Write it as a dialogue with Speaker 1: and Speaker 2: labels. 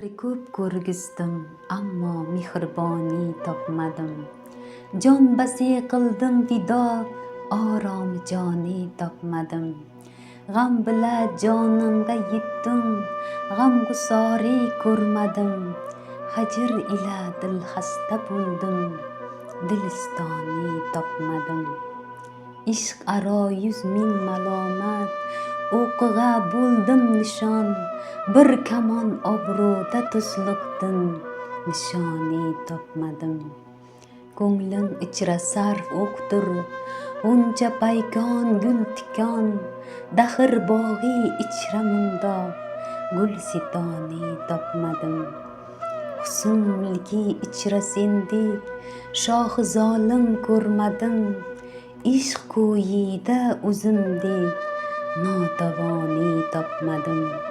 Speaker 1: Ko'p ko'rgizdim, ammo mehriboni topmadim. Jon basi qildim fido, orom joni topmadim. G'am bila jonimga yetdim, g'amgusori ko'rmadim. Hajr ila dil xasta bo'ldim, dilistoni topmadim. Ishq aro 100 ming malomat, o'qiga bo'ldim nishon. Bir kamon obro'da tuzliqdin, nishoni topmadim. Ko'nglim ichra sarf o'qdir, g'uncha paykon gul tikon. Daxir bog'i ichra mundoq, gulsitoni topmadim. Husn mulki ichra sendek, shohi zolim ko'rmadim. Ishq ko'yida o'zimdek, notavoni topmadim.